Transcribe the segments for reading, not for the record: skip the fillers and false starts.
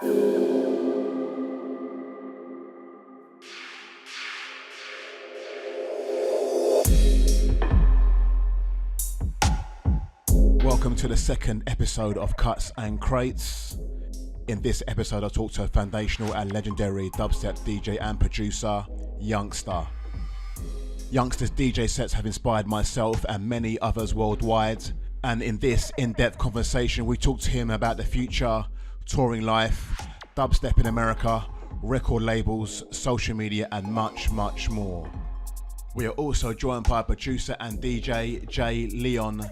Welcome to the second episode of Cuts and Crates. In this episode, I talk to foundational and legendary dubstep DJ and producer, Youngsta. Youngsta's DJ sets have inspired myself and many others worldwide. And in this in-depth conversation, we talk to him about the future, touring life, dubstep in America, record labels, social media, and much, much more. We are also joined by producer and DJ Jay Leon,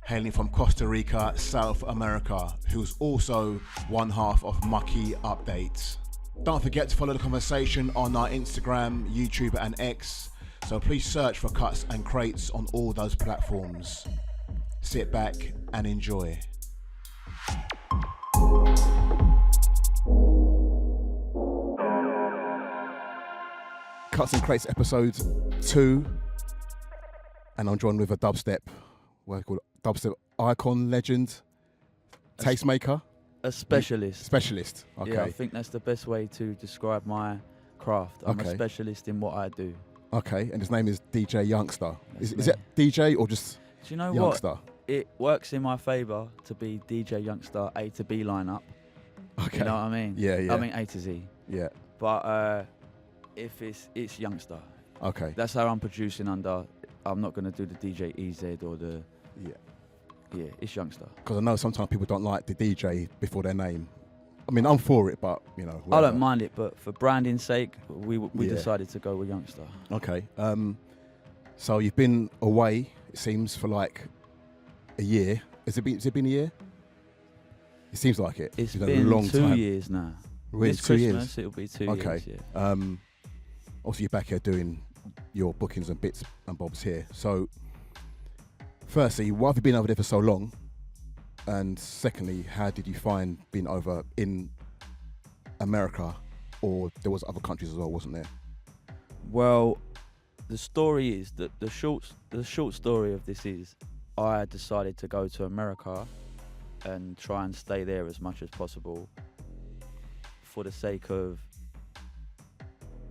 hailing from Costa Rica, South America, who's also one half of Mucky Updates. Don't forget to follow the conversation on our Instagram, YouTube and X, so please search for Cuts and Crates on all those platforms. Sit back and enjoy. Cuts and Crates episode 2, and I'm joined with a dubstep, what do you call it? Dubstep icon, legend, tastemaker? A specialist. Specialist, okay. Yeah, I think that's the best way to describe my craft. I'm Okay. a specialist in what I do. Okay, and his name is DJ Youngsta. That's Is me. it DJ or just Do you know Youngsta? what? It works in my favour to be DJ Youngsta, A to B lineup. Okay. You know what I mean? Yeah, yeah. I mean A to Z. Yeah, But if it's Youngsta. okay. That's how I'm producing under. I'm not going to do the DJ EZ or the... Yeah. Yeah, it's Youngsta. Because I know sometimes people don't like the DJ before their name. I mean, I'm for it, but, you know. I whatever. don't mind it, but for branding's sake, we Yeah. decided to go with Youngsta. Okay. So you've been away, it seems, for like a year. Has it been a year? It seems like it. It's been been a long 2 time. years now. Really, This 2 years? Christmas, it'll be 2 Okay. years, yeah. Obviously, you're back here doing your bookings and bits and bobs here. So, firstly, why have you been over there for so long? And secondly, how did you find being over in America, or there was other countries as well, wasn't there? Well, the story is that the short story of this is I decided to go to America and try and stay there as much as possible for the sake of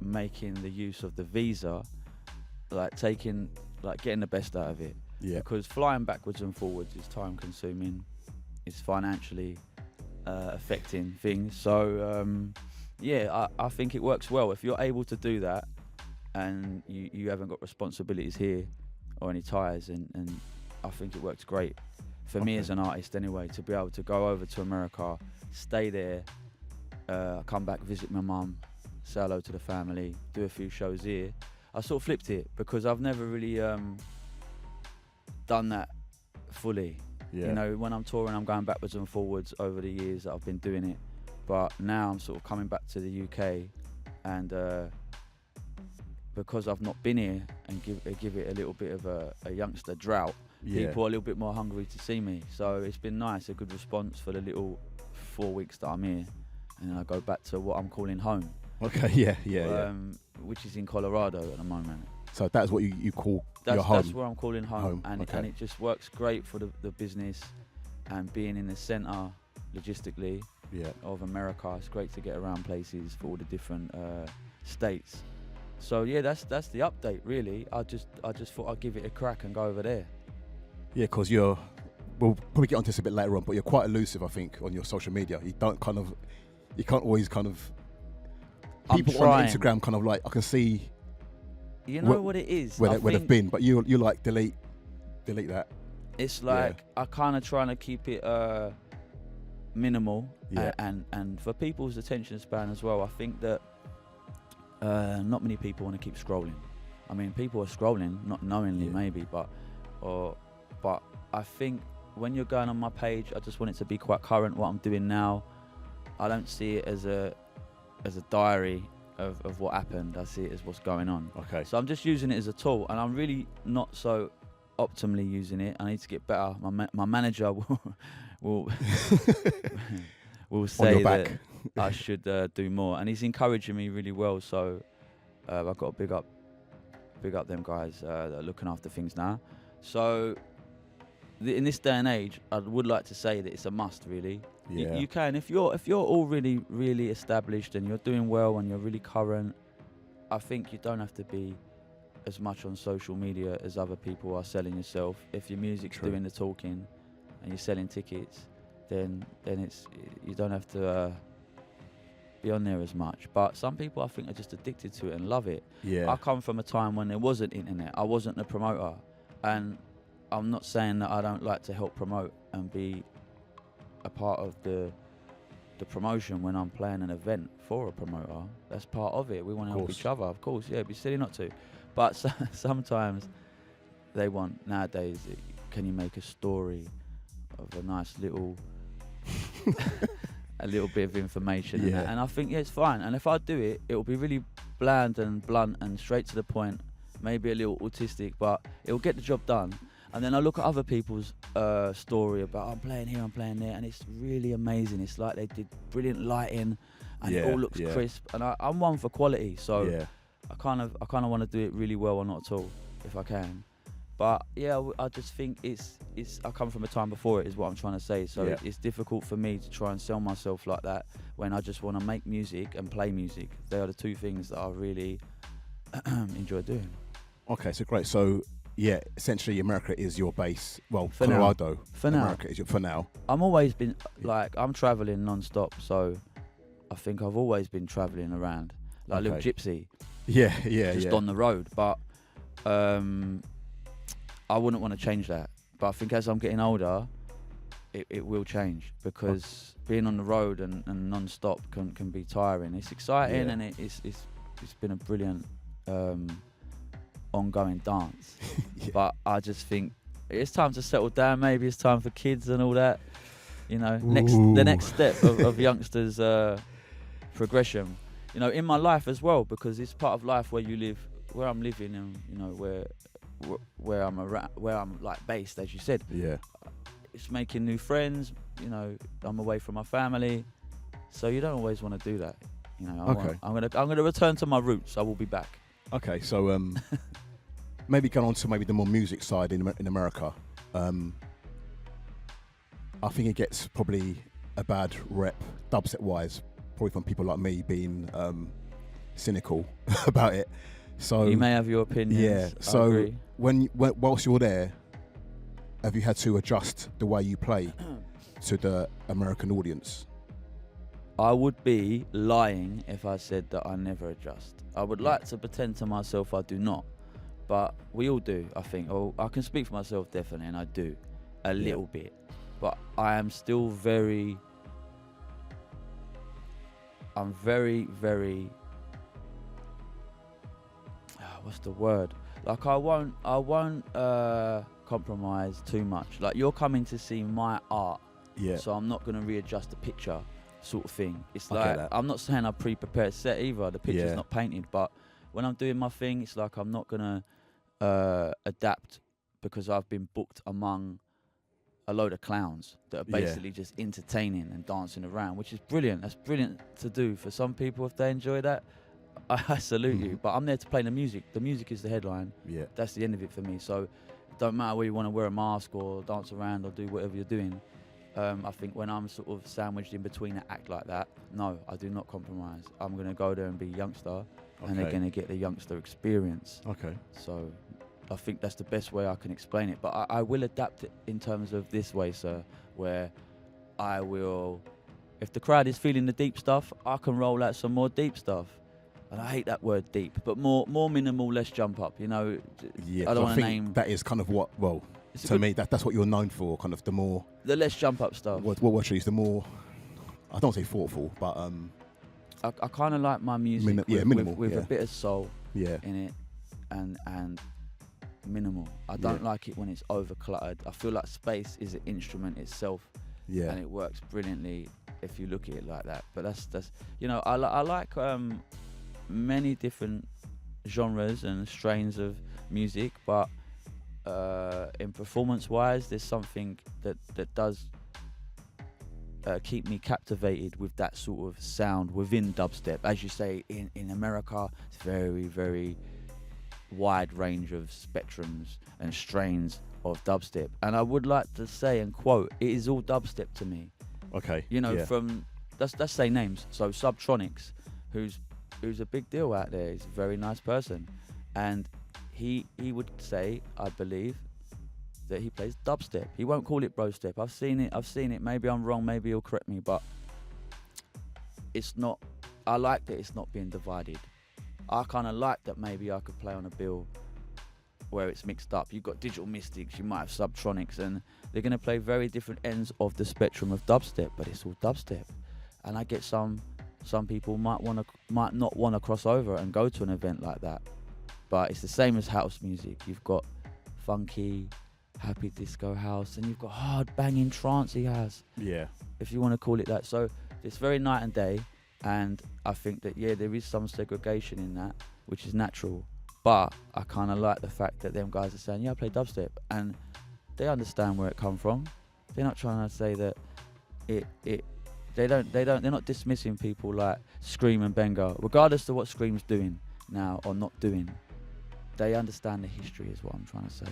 making the use of the visa, getting the best out of it. Yeah. Because flying backwards and forwards is time consuming, it's financially affecting things. So I think it works well if you're able to do that and you haven't got responsibilities here or any ties, and I think it works great for me as an artist anyway, to be able to go over to America, stay there, come back, visit my mum, say hello to the family, do a few shows here. I sort of flipped it because I've never really done that fully. Yeah. You know, when I'm touring, I'm going backwards and forwards over the years that I've been doing it. But now I'm sort of coming back to the UK, and because I've not been here and give it a little bit of a Youngsta drought, people are a little bit more hungry to see me. So it's been nice, a good response for the little 4 weeks that I'm here, and then I go back to what I'm calling home. Okay, yeah. Which is in Colorado at the moment. So that's what you call your home? That's where I'm calling home. And it just works great for the business, and being in the centre logistically of America. It's great to get around places for all the different states. So yeah, that's the update really. I just thought I'd give it a crack and go over there. Yeah, because we'll probably get onto this a bit later on, but you're quite elusive, I think, on your social media. You can't always people on Instagram kind of like, I can see. You know what it is? Where they've been, but you like delete that. It's like I kind of trying to keep it minimal, and for people's attention span as well. I think that not many people want to keep scrolling. I mean, people are scrolling, not knowingly maybe, but I think when you're going on my page, I just want it to be quite current, what I'm doing now. I don't see it as a diary of what happened. I see it as what's going on. Okay. So I'm just using it as a tool, and I'm really not so optimally using it. I need to get better. My manager will say that I should do more, and he's encouraging me really well. So I've got to big up them guys that are looking after things now. So in this day and age, I would like to say that it's a must, really. Yeah. You can, if you're already really established and you're doing well and you're really current, I think you don't have to be as much on social media as other people are selling yourself. If your music's True. doing the talking and you're selling tickets, then it's, you don't have to be on there as much. But some people, I think, are just addicted to it and love it. Yeah. I come from a time when there wasn't internet. I wasn't a promoter, and I'm not saying that I don't like to help promote and be a part of the promotion when I'm playing an event for a promoter. That's part of it. We want to help each other, of course. Yeah, it'd be silly not to. But sometimes they want, nowadays, can you make a story of a nice little a little bit of information? Yeah. And I think, yeah, it's fine. And if I do it, it'll be really bland and blunt and straight to the point, maybe a little autistic, but it'll get the job done. And then I look at other people's story about, I'm playing here, I'm playing there, and it's really amazing. It's like they did brilliant lighting, and it all looks crisp. And I'm one for quality, so I kind of want to do it really well, or not at all, if I can. But yeah, I just think it's. I come from a time before it, is what I'm trying to say. So it's difficult for me to try and sell myself like that when I just want to make music and play music. They are the two things that I really enjoy doing. Okay, so great. So yeah, essentially America is your base. Well, For Colorado. now. For America now. is your, for now. I'm always been like, I'm traveling non-stop, so I think I've always been traveling around like a little gypsy. Yeah, just on the road. But I wouldn't want to change that. But I think as I'm getting older, it will change, because being on the road and non-stop can be tiring. It's exciting, and it's been a brilliant ongoing dance. But I just think it's time to settle down. Maybe it's time for kids and all that. You know, the next step of Youngsta's progression. You know, in my life as well, because it's part of life where you live, where I'm living, and you know where I'm around, where I'm like based, as you said. Yeah. It's making new friends. You know, I'm away from my family, so you don't always want to do that. You know, I'm gonna return to my roots. I will be back. Okay, so maybe going on to maybe the more music side in America. I think it gets probably a bad rep, dubstep wise, probably from people like me being cynical about it. So you may have your opinions. Yeah. So whilst you're there, have you had to adjust the way you play to the American audience? I would be lying if I said that I never adjust. I would like to pretend to myself I do not, but we all do, I think. Oh, I can speak for myself definitely, and I do a little bit. But I am still I'm very, what's the word? Like I won't compromise too much. Like, you're coming to see my art, so I'm not gonna readjust the picture, sort of thing. It's like, I'm not saying I pre-prepared set either. The picture's not painted, but when I'm doing my thing, it's like I'm not gonna adapt because I've been booked among a load of clowns that are basically just entertaining and dancing around, which is brilliant. That's brilliant to do for some people if they enjoy that. I salute you, but I'm there to play the music. The music is the headline. Yeah, that's the end of it for me. So it don't matter whether you want to wear a mask or dance around or do whatever you're doing. I think when I'm sort of sandwiched in between an act like that, no, I do not compromise. I'm going to go there and be Youngsta, and they're going to get the Youngsta experience. Okay. So I think that's the best way I can explain it. But I will adapt it in terms of this way, sir, where I will, if the crowd is feeling the deep stuff, I can roll out some more deep stuff. And I hate that word deep, but more minimal, less jump up, you know. Yeah, I don't want to name. That is kind of what, well, to me, that's what you're known for, kind of the more. The less jump up stuff. What is the more, I don't want to say thoughtful, but. I kind of like my music minimal, with a bit of soul in it and minimal. I don't like it when it's over cluttered. I feel like space is an instrument itself, and it works brilliantly if you look at it like that. But that's you know, I like many different genres and strains of music, but in performance wise, there's something that does keep me captivated with that sort of sound within dubstep. As you say, in America, it's very, very wide range of spectrums and strains of dubstep. And I would like to say and quote, it is all dubstep to me. Okay. You know, yeah. from let's say names. So Subtronics, who's a big deal out there. He's a very nice person, and he would say, I believe, that he plays dubstep. He won't call it brostep. I've seen it. Maybe I'm wrong. Maybe he'll correct me, but it's not. I like that it's not being divided. I kind of like that maybe I could play on a bill where it's mixed up. You've got Digital Mystics, you might have Subtronics, and they're going to play very different ends of the spectrum of dubstep, but it's all dubstep. And I get some people might not want to cross over and go to an event like that, but it's the same as house music. You've got funky, happy disco house, and you've got hard banging trancey house. Yeah. If you want to call it that. So it's very night and day, and I think that there is some segregation in that, which is natural. But I kind of like the fact that them guys are saying, yeah, I play dubstep, and they understand where it come from. They're not trying to say that they're not dismissing people like Scream and Benga, regardless of what Scream's doing now or not doing. They understand the history is what I'm trying to say.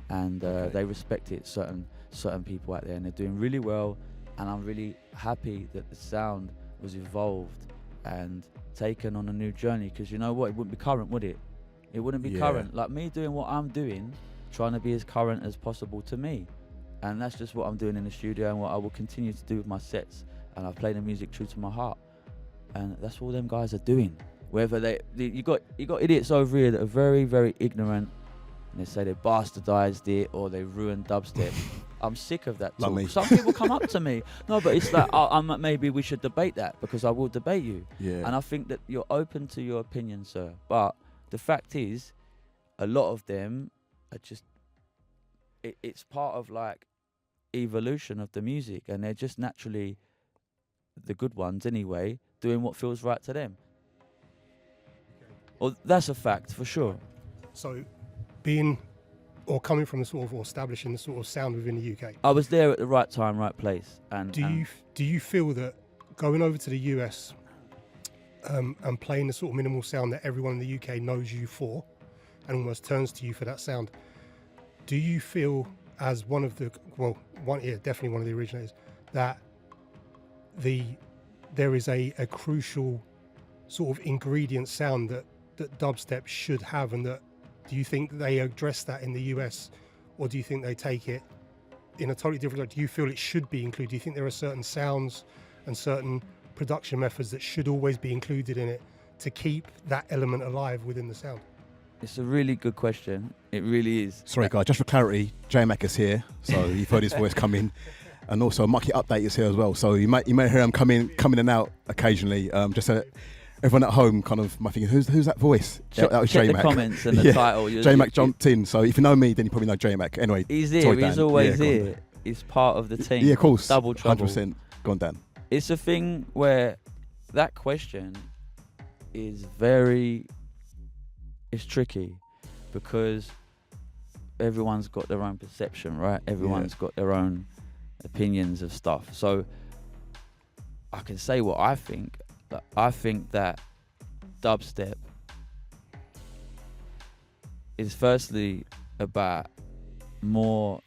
And they respect it, certain people out there, and they're doing really well. And I'm really happy that the sound was evolved and taken on a new journey, because you know what, it wouldn't be current, would it? It wouldn't be current. Like me doing what I'm doing, trying to be as current as possible to me. And that's just what I'm doing in the studio, and what I will continue to do with my sets. And I play the music true to my heart. And that's all them guys are doing. Whether you got idiots over here that are very, very ignorant, and they say they bastardized it or they ruined dubstep. I'm sick of that talk. Me. Some people come up to me. No, but it's like, maybe we should debate that, because I will debate you. Yeah. And I think that you're open to your opinion, sir. But the fact is, a lot of them are just, it's part of like evolution of the music, and they're just naturally, the good ones anyway, doing what feels right to them. Well, that's a fact for sure. So, coming from the sort of, or establishing the sort of sound within the UK. I was there at the right time, right place. And do you feel that going over to the US and playing the sort of minimal sound that everyone in the UK knows you for, and almost turns to you for that sound, do you feel as definitely one of the originators, that there is a crucial sort of ingredient sound that dubstep should have, and that, do you think they address that in the US, or do you think they take it in a totally different way? Do you feel it should be included? Do you think there are certain sounds and certain production methods that should always be included in it to keep that element alive within the sound? It's a really good question. It really is. Sorry, guys, just for clarity, J-Mac is here, so you've heard his voice come in. And also, Mucky Update is here as well, so you may hear him come in and out occasionally. Just so everyone at home kind of might think, who's that voice? Check, that was check J-Mac. the comments and the title. J-Mac jumped in, so if you know me, then you probably know J-Mac. Anyway, he's here. sorry, He's Dan. always Yeah, here. He's part of the team. Yeah, of course. Double trouble. 100%. Go on, Dan. It's a thing where that question is it's tricky, because everyone's got their own perception, right? Everyone's got their own opinions of stuff. So I can say what I think. But I think that dubstep is firstly about more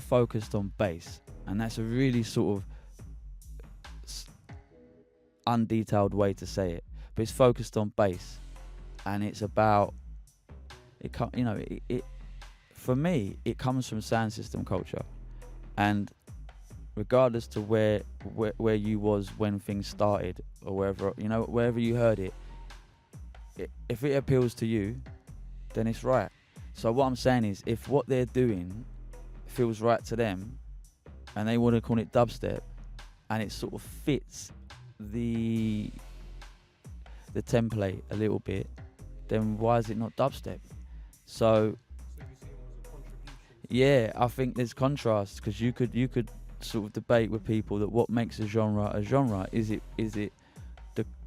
focused on bass, and that's a really sort of undetailed way to say it, but it's focused on bass, and it's about it. For me, it comes from sound system culture, and regardless to where you was when things started, or wherever you heard it, if it appeals to you, then it's right. So what I'm saying is, if what they're doing feels right to them, and they want to call it dubstep, and it sort of fits the template a little bit, then why is it not dubstep? So yeah, I think there's contrast, because you could sort of debate with people that what makes a genre. Is it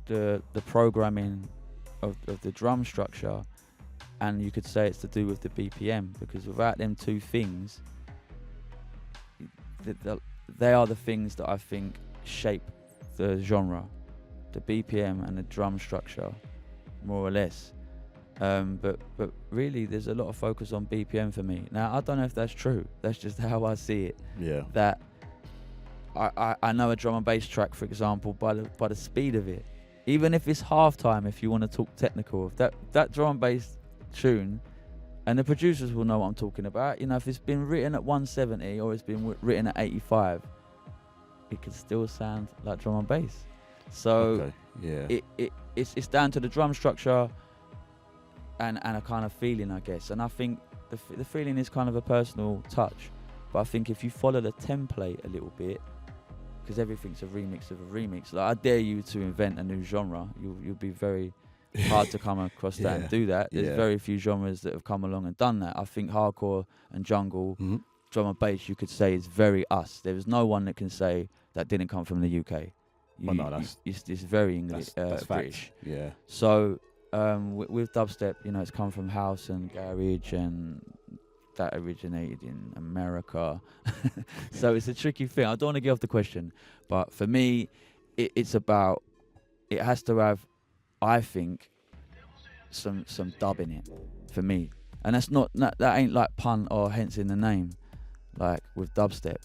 the programming of the drum structure, and you could say it's to do with the BPM, because without them two things, they are the things that I think shape the genre, the BPM and the drum structure, more or less. But really, there's a lot of focus on BPM for me. Now, I don't know if that's true. That's just how I see it. Yeah. That I know a drum and bass track, for example, by the speed of it. Even if it's halftime, if you want to talk technical, if that drum and bass tune, and the producers will know what I'm talking about. You know, if it's been written at 170 or it's been written at 85, it can still sound like drum and bass. So it's down to the drum structure and a kind of feeling, I guess. And I think the feeling is kind of a personal touch. But I think if you follow the template a little bit, because everything's a remix of a remix. Like, I dare you to invent a new genre. You'll be very hard to come across that and do that. There's very few genres that have come along and done that. I think hardcore and jungle, drum and bass, you could say, is very us. There is no one that can say that didn't come from the UK. It's very English, that's British. Yeah. So with dubstep, you know, it's come from house and garage, and that originated in America. So it's a tricky thing. I don't want to get off the question, but for me, it has to have, I think, some dub in it for me. And that ain't like pun or hence in the name, like with dubstep.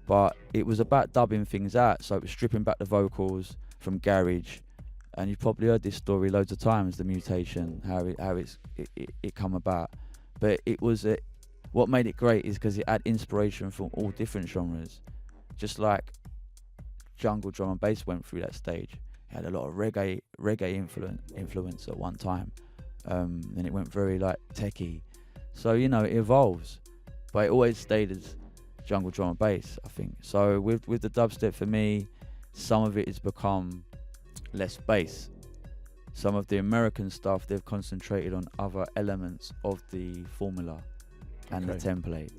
But it was about dubbing things out, so it was stripping back the vocals from garage. And you've probably heard this story loads of times, the mutation, how it come about. But it was what made it great is because it had inspiration from all different genres. Just like jungle drum and bass went through that stage. It had a lot of reggae influence at one time. Then it went very like techie. So, you know, it evolves. But it always stayed as jungle drum and bass, I think. So with the dubstep, for me, some of it has become less bass. Some of the American stuff, they've concentrated on other elements of the formula and the template.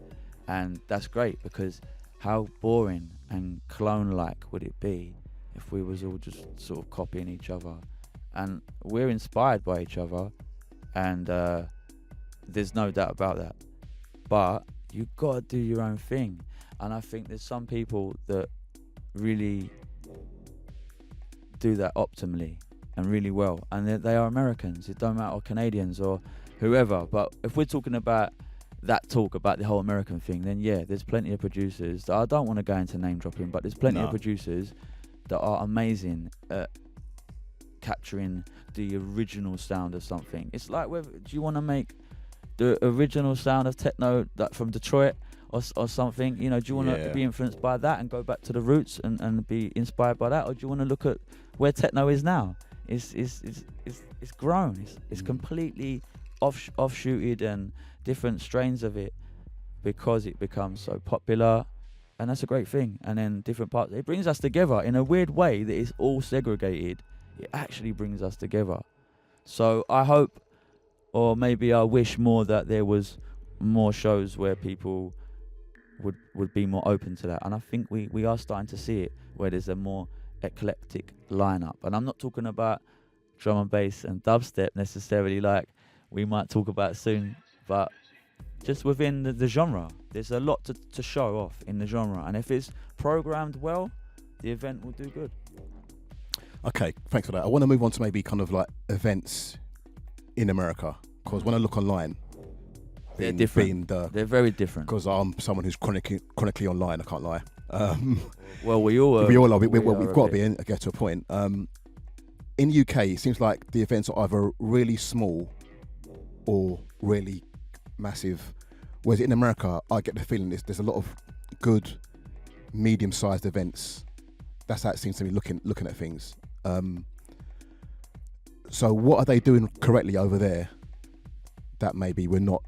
And that's great, because how boring and clone-like would it be if we was all just sort of copying each other? And we're inspired by each other, and there's no doubt about that. But you've got to do your own thing. And I think there's some people that really do that optimally and really well. And they are Americans. It don't matter, or Canadians or whoever. But if we're talking about talk about the whole American thing, then yeah, there's plenty of producers that I don't want to go into name dropping, but there's plenty of producers that are amazing at capturing the original sound of something. It's like, do you want to make the original sound of techno that from Detroit or something? You know, do you want to be influenced by that and go back to the roots and be inspired by that, or do you want to look at where techno is now? It's grown. It's completely offshooted and different strains of it because it becomes so popular, and that's a great thing. And then different parts, it brings us together in a weird way that is all segregated. It actually brings us together. So I hope, or maybe I wish more, that there was more shows where people would be more open to that. And I think we are starting to see it, where there's a more eclectic lineup. And I'm not talking about drum and bass and dubstep necessarily, like we might talk about soon, but just within the genre, there's a lot to show off in the genre. And if it's programmed well, the event will do good. Okay, thanks for that. I want to move on to maybe kind of like events in America, because when I look online, they're different. They're very different. Because I'm someone who's chronically online, I can't lie. Well, we all are. We've got to get to a point. In the UK, it seems like the events are either really small or really massive. Whereas in America, I get the feeling there's a lot of good, medium-sized events. That's how it seems to me looking at things. So what are they doing correctly over there that maybe we're not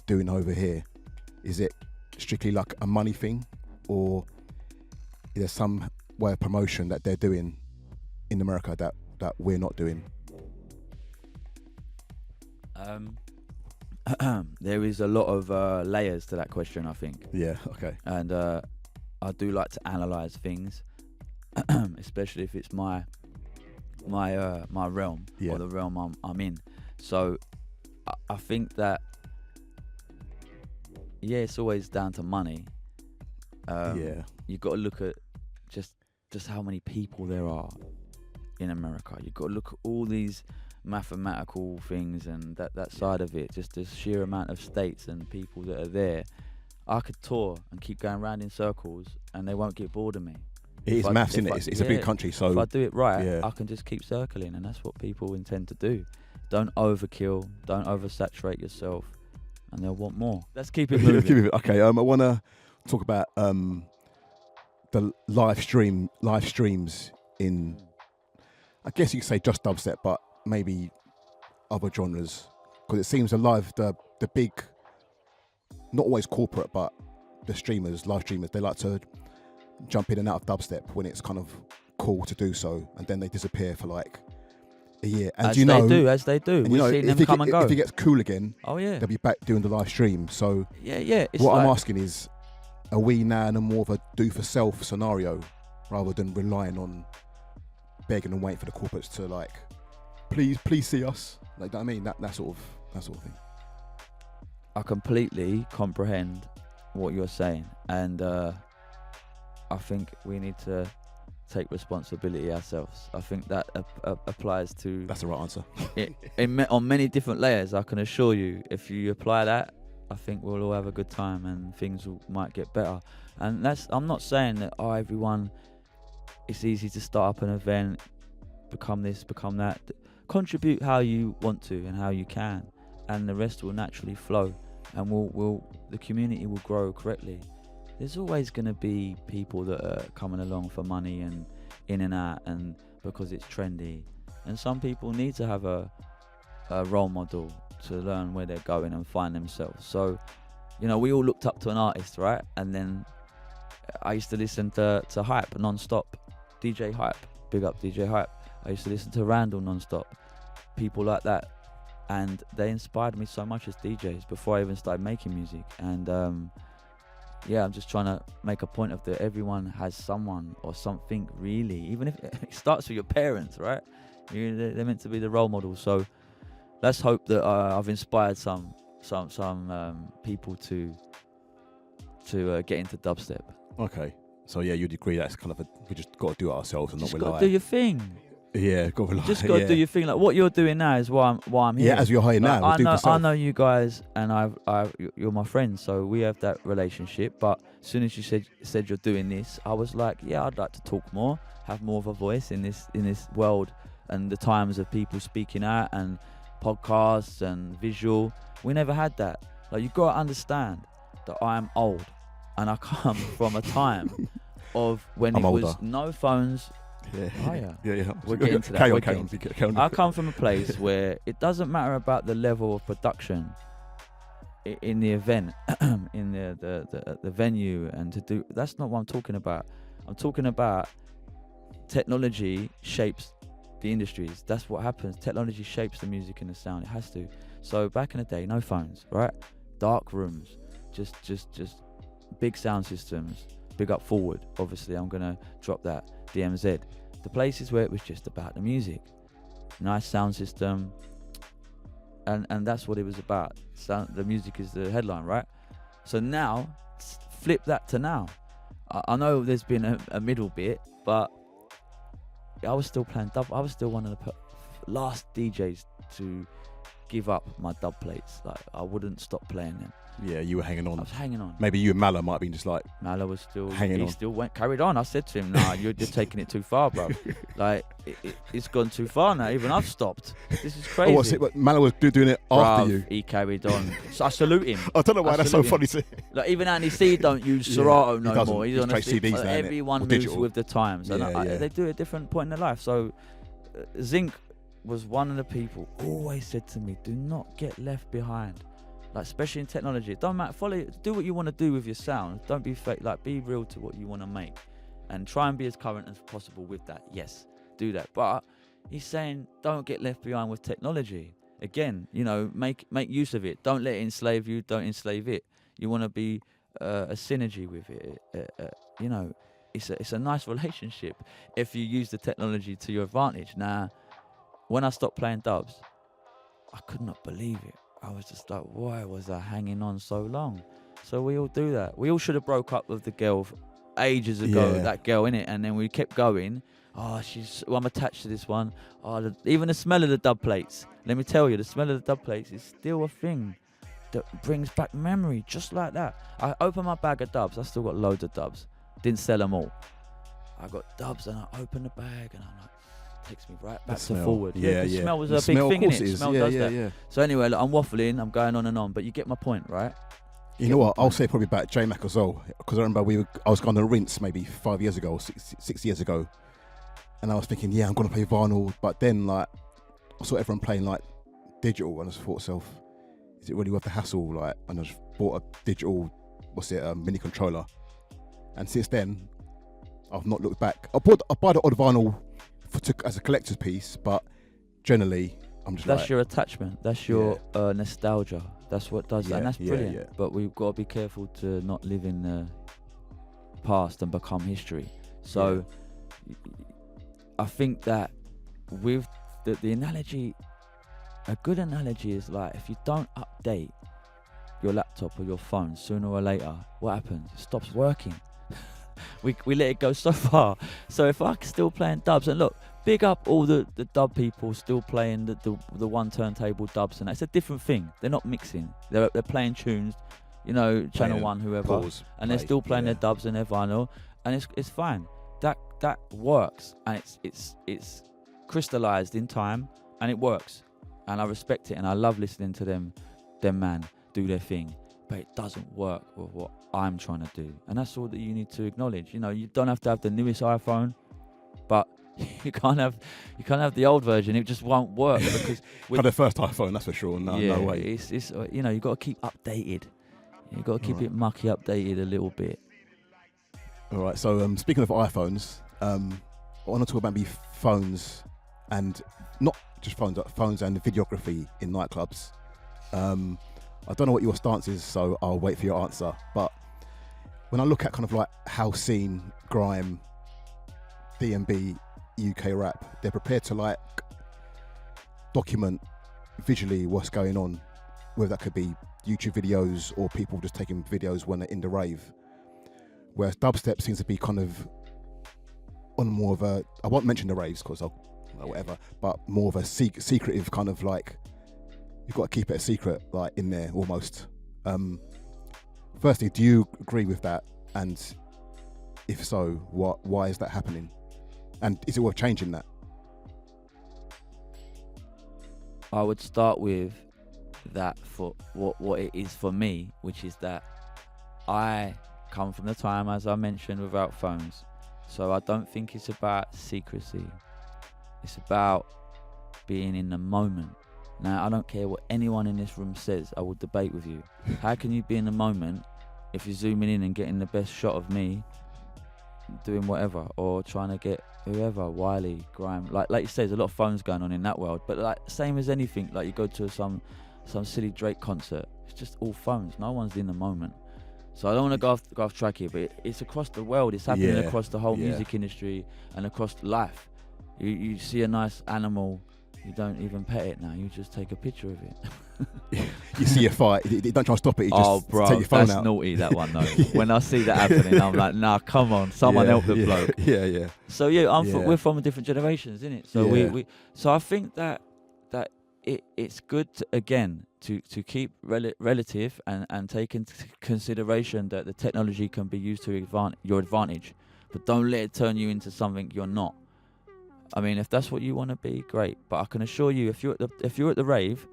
doing over here? Is it strictly like a money thing, or is there some way of promotion that they're doing in America that we're not doing? There is a lot of layers to that question, I think. Yeah, okay. And I do like to analyse things, especially if it's my realm, or the realm I'm in. So I think that, it's always down to money. You've got to look at just how many people there are in America. You've got to look at all these mathematical things and that side of it, just the sheer amount of states and people that are there. I could tour and keep going round in circles and they won't get bored of me. It is maths, isn't it? It's a big country, so if I do it right, yeah. I can just keep circling, and that's what people intend to do. Don't overkill, don't oversaturate yourself, and they'll want more. Let's keep it moving. Okay, I want to talk about the live streams in, I guess you could say just dubstep, but maybe other genres, because it seems the big, not always corporate, but the live streamers, they like to jump in and out of dubstep when it's kind of cool to do so, and then they disappear for like a year. And as they do. We've seen them come and go. If it gets cool again, they'll be back doing the live stream. So it's what I'm asking is, are we now in a more of a do for self scenario rather than relying on begging and waiting for the corporates to like, please see us? Like, I mean, that sort of thing. I completely comprehend what you're saying, and I think we need to take responsibility ourselves. I think that applies to... That's the right answer. On many different layers, I can assure you. If you apply that, I think we'll all have a good time and things might get better. And I'm not saying that, everyone, it's easy to start up an event, become this, become that. Contribute how you want to and how you can, and the rest will naturally flow, and the community will grow correctly. There's always going to be people that are coming along for money and in and out, and because it's trendy. And some people need to have a role model to learn where they're going and find themselves. So, we all looked up to an artist, right? And then I used to listen to Hype non-stop. DJ Hype, big up DJ Hype. I used to listen to Randall non-stop. People like that. And they inspired me so much as DJs before I even started making music. And I'm just trying to make a point of that everyone has someone or something, really, even if it starts with your parents, right? They're meant to be the role models. So let's hope that I've inspired some people to get into dubstep. Okay, so you'd agree that's kind of we just got to do it ourselves and just not rely. Got to do your thing. Yeah, got to rely. Just got to do your thing. Like what you're doing now is why I'm here. Yeah, as you're here now. I know you guys, and you're my friends, so we have that relationship. But as soon as you said you're doing this, I was like, I'd like to talk more, have more of a voice in this world, and the times of people speaking out and podcasts and visual. We never had that. Like, you got to understand that I am old, and I come from a time of when was no phones. Yeah. We'll get into that. Carry on. I come from a place where it doesn't matter about the level of production in the event, in the venue, and to do. That's not what I'm talking about. I'm talking about technology shapes the industries. That's what happens. Technology shapes the music and the sound. It has to. So back in the day, no phones, right? Dark rooms, just big sound systems. Big up Forward. Obviously, I'm gonna drop that. DMZ. The places where it was just about the music, nice sound system, and that's what it was about. The music is the headline, right? So now, flip that to now. I know there's been a middle bit, but I was still playing dub. I was still one of the last DJs to give up my dub plates. Like, I wouldn't stop playing them. Yeah, you were hanging on. I was hanging on. Maybe you and Mallow might have been just like... Mallow was still... hanging on. He still carried on. I said to him, nah, you're just taking it too far, bro. Like, it's gone too far now. Even I've stopped. This is crazy. Oh, what's it? Mallow was doing it after you. He carried on. So I salute him. I don't know why that's so funny to... Like, even Andy C don't use Serato no more. He's on CDs now, everyone moves with the times. And they do it at a different point in their life. So Zinc was one of the people always said to me, do not get left behind. Like, especially in technology, it don't matter. Do what you want to do with your sound. Don't be fake. Like, be real to what you want to make, and try and be as current as possible with that. Yes, do that. But he's saying, don't get left behind with technology. Again, make use of it. Don't let it enslave you. Don't enslave it. You want to be a synergy with it. It's a nice relationship if you use the technology to your advantage. Now, when I stopped playing dubs, I could not believe it. I was just like, why was I hanging on so long? So we all do that. We all should have broke up with the girl ages ago, that girl, innit? And then we kept going. Oh, I'm attached to this one. Oh, even the smell of the dub plates. Let me tell you, the smell of the dub plates is still a thing that brings back memory, just like that. I open my bag of dubs. I still got loads of dubs. Didn't sell them all. I got dubs, and I open the bag, and I'm like, takes me right back to Forward. Yeah. The smell was the a big smell, thing, of course innit? it is. Smell does that. So anyway, look, I'm waffling. I'm going on and on, but you get my point, right? You know what? I'll say probably about J-Mac as well, because I remember I was going to Rinse maybe 5 years ago, 6 years ago, and I was thinking, yeah, I'm going to play vinyl, but then like I saw everyone playing like digital, and I just thought to myself, is it really worth the hassle? Like, and I just bought a digital, mini controller, and since then I've not looked back. I buy the odd vinyl as a collector's piece, but generally I'm just that's your attachment. That's your nostalgia. That's what does that, and that's brilliant. Yeah. But we've got to be careful to not live in the past and become history. So I think that with the analogy, a good analogy is like, if you don't update your laptop or your phone, sooner or later, what happens? It stops working. we let it go so far. So if I'm still playing dubs, and look, big up all the dub people still playing the one turntable dubs, and it's a different thing. They're not mixing. They're playing tunes, you know, Channel 1, whoever, and they're still playing their dubs and their vinyl, and it's fine. That works, and it's crystallized in time, and it works, and I respect it, and I love listening to them man do their thing. But it doesn't work with what I'm trying to do, and that's all that you need to acknowledge. You know, you don't have to have the newest iPhone, but you can't have the old version. It just won't work because with the first iPhone, that's for sure. No way. It's you know, you got to keep updated. You got to keep it mucky updated a little bit. All right. So speaking of iPhones, I want to talk about phones, and not just phones, but phones and videography in nightclubs. I don't know what your stance is, so I'll wait for your answer. But when I look at kind of like house scene, grime, D&B, UK rap, they're prepared to like document visually what's going on, whether that could be YouTube videos or people just taking videos when they're in the rave. Whereas dubstep seems to be kind of on more of a, I won't mention the raves because I'll whatever, but more of a secretive kind of like, you've got to keep it a secret, like in there almost. Firstly, do you agree with that? And if so, why is that happening? And is it worth changing that? I would start with that for what it is for me, which is that I come from the time, as I mentioned, without phones. So I don't think it's about secrecy. It's about being in the moment. Now, I don't care what anyone in this room says, I will debate with you. How can you be in the moment if you're zooming in and getting the best shot of me doing whatever, or trying to get whoever, Wiley, Grime, like you say, there's a lot of phones going on in that world, but like same as anything, like you go to some silly Drake concert, it's just all phones, no one's in the moment. So I don't want to go off track here, but it's across the world, it's happening across the whole music industry and across life. You see a nice animal, you don't even pet it now, you just take a picture of it. You see a fight, you don't try to stop it, you just take your phone that's out. Naughty, that one though. When I see that happening, I'm like, nah, come on, someone help the bloke. Yeah. So we're from different generations, isn't it? So so I think that it's good to keep relative and take into consideration that the technology can be used to your advantage, but don't let it turn you into something you're not. I mean, if that's what you want to be, great. But I can assure you, if you're at the rave,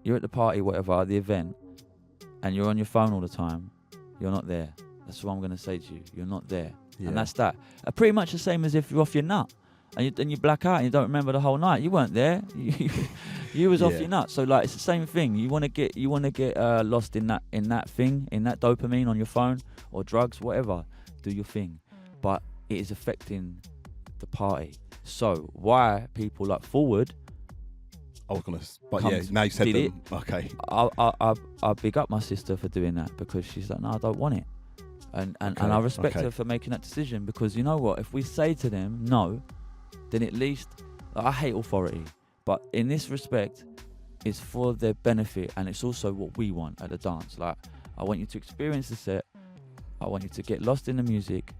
you're at the party, whatever, the event, and you're on your phone all the time, you're not there. That's what I'm going to say to you. You're not there. Yeah. And that's that. Pretty much the same as if you're off your nut and you black out and you don't remember the whole night. You weren't there. You was off your nut. So like, it's the same thing. You want to get lost in that thing, in that dopamine on your phone or drugs, whatever. Do your thing. But it is affecting the party. So why people like Forward? I was gonna, but yeah, now you said them. It. Okay. I big up my sister for doing that, because she's like, no, I don't want it, and I respect her for making that decision, because you know what? If we say to them no, then at least, I hate authority, but in this respect, it's for their benefit, and it's also what we want at the dance. Like, I want you to experience the set. I want you to get lost in the music.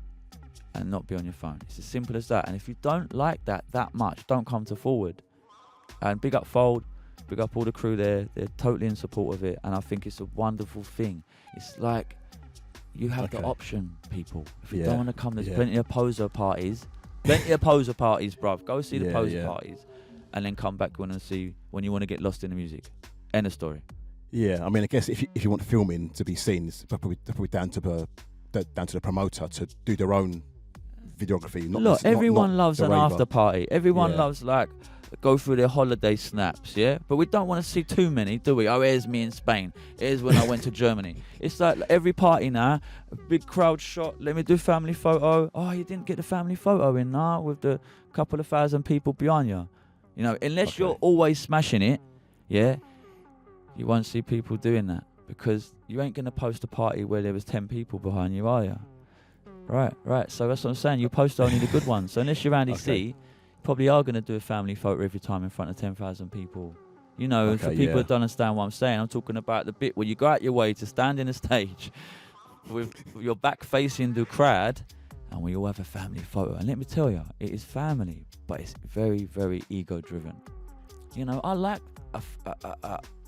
and not be on your phone. It's as simple as that. And if you don't like that much, don't come to Forward. And big up Fold, big up all the crew there. They're totally in support of it, and I think it's a wonderful thing. It's like you have the option, people. If you don't want to come, there's plenty of poser parties. Bruv. Go see the poser parties, and then come back when you want to get lost in the music. End of story. Yeah, I mean, I guess if you want filming to be seen, it's probably down to the promoter to do their own videography. Look, everyone loves an after party. Everyone Yeah. loves go through their holiday snaps, yeah? But we don't want to see too many, do we? Oh, here's me in Spain. Here's when I went to Germany. It's like every party now, a big crowd shot. Let me do family photo. Oh, you didn't get the family photo in now with the couple of thousand people behind you. You know, unless you're always smashing it, yeah, you won't see people doing that, because you ain't going to post a party where there was 10 people behind you, are you? Right. So that's what I'm saying. You post only the good ones. So unless you're Andy C, probably are going to do a family photo every time in front of 10,000 people. You know, for people that don't understand what I'm saying, I'm talking about the bit where you go out your way to stand in a stage with your back facing the crowd, and we all have a family photo. And let me tell you, it is family, but it's very, very ego-driven. You know, I like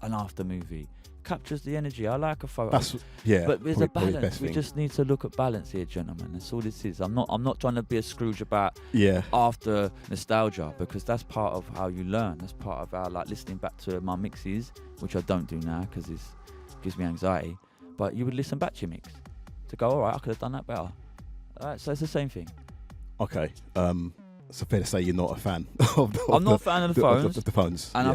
an after movie. Captures the energy. I like a photo. But there's a balance. We just need to look at balance here, gentlemen. That's all this is. I'm not trying to be a Scrooge about after nostalgia, because that's part of how you learn. That's part of our listening back to my mixes, which I don't do now because it gives me anxiety. But you would listen back to your mix to go, all right, I could have done that better. All right, so it's the same thing. Okay. So fair to say you're not a fan I'm not a fan of the phones. The phones. And I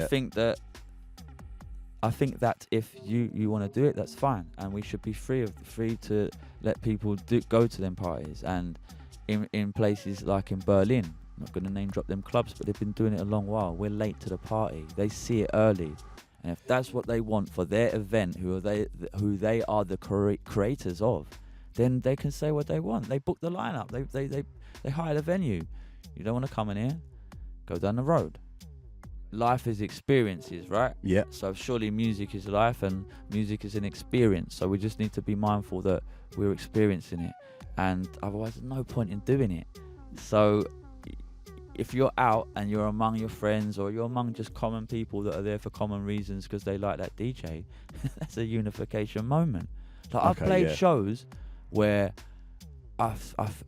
think that if you want to do it, that's fine, and we should be free to let people go to them parties. And in places like in Berlin, I'm not going to name drop them clubs, but they've been doing it a long while. We're late to the party. They see it early, and if that's what they want for their event, who they are the creators of, then they can say what they want. They book the lineup. They hire the venue. You don't want to come in here? Go down the road. Life is experiences, right? Yeah. So surely music is life, and music is an experience. So we just need to be mindful that we're experiencing it, and otherwise there's no point in doing it. So if you're out and you're among your friends, or you're among just common people that are there for common reasons because they like that DJ, that's a unification moment. Like I've played shows where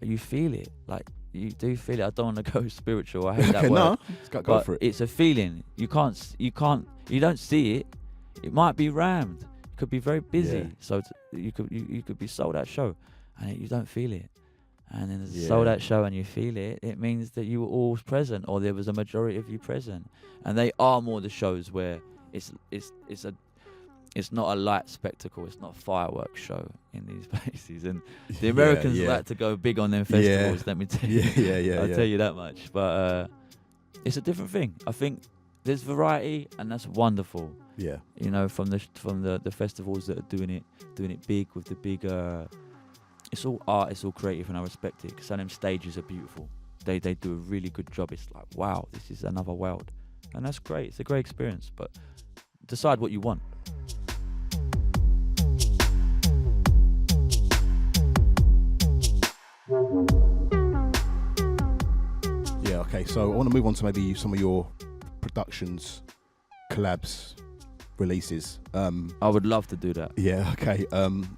you feel it, like you do feel it. I don't want to go spiritual. I hate that word. No, go for it. It's a feeling. You don't see it. It might be rammed. It could be very busy. So you could be sold out show, and you don't feel it. And then there's a sold out show and you feel it. It means that you were all present, or there was a majority of you present. And they are more the shows where it's not a light spectacle. It's not a fireworks show in these places. And the Americans like to go big on them festivals. Let me tell you. I'll tell you that much. But it's a different thing. I think there's variety, and that's wonderful. Yeah. You know, from the festivals that are doing it big with the big. It's all art. It's all creative, and I respect it. Because some of them stages are beautiful. They do a really good job. It's like, wow, this is another world, and that's great. It's a great experience. But decide what you want. Yeah, okay, so I want to move on to maybe some of your productions, collabs, releases. I would love to do that. Yeah, okay.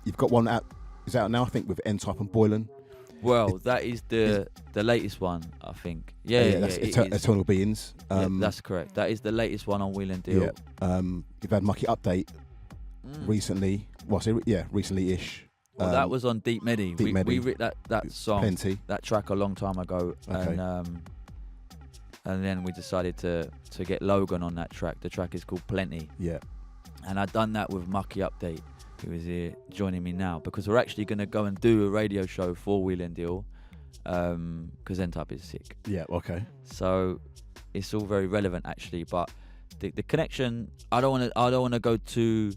You've got one out, is out now, I think, with N-Type and Boylan. Well, that is the latest one, I think. Yeah, that's Eternal Beings. That's correct. That is the latest one on Wheel and Deal. Yeah. You've had Mucky Update recently. Well, I say recently-ish. Well, that was on Deep Medi. We wrote that song, Plenty. that track a long time ago, okay. And then we decided to get Logan on that track. The track is called Plenty. Yeah. And I'd done that with Mucky Update, who is here joining me now, because we're actually going to go and do a radio show for Wheel and Deal, because N-Type is sick. Yeah, okay. So it's all very relevant, actually. But the connection, I don't want to go too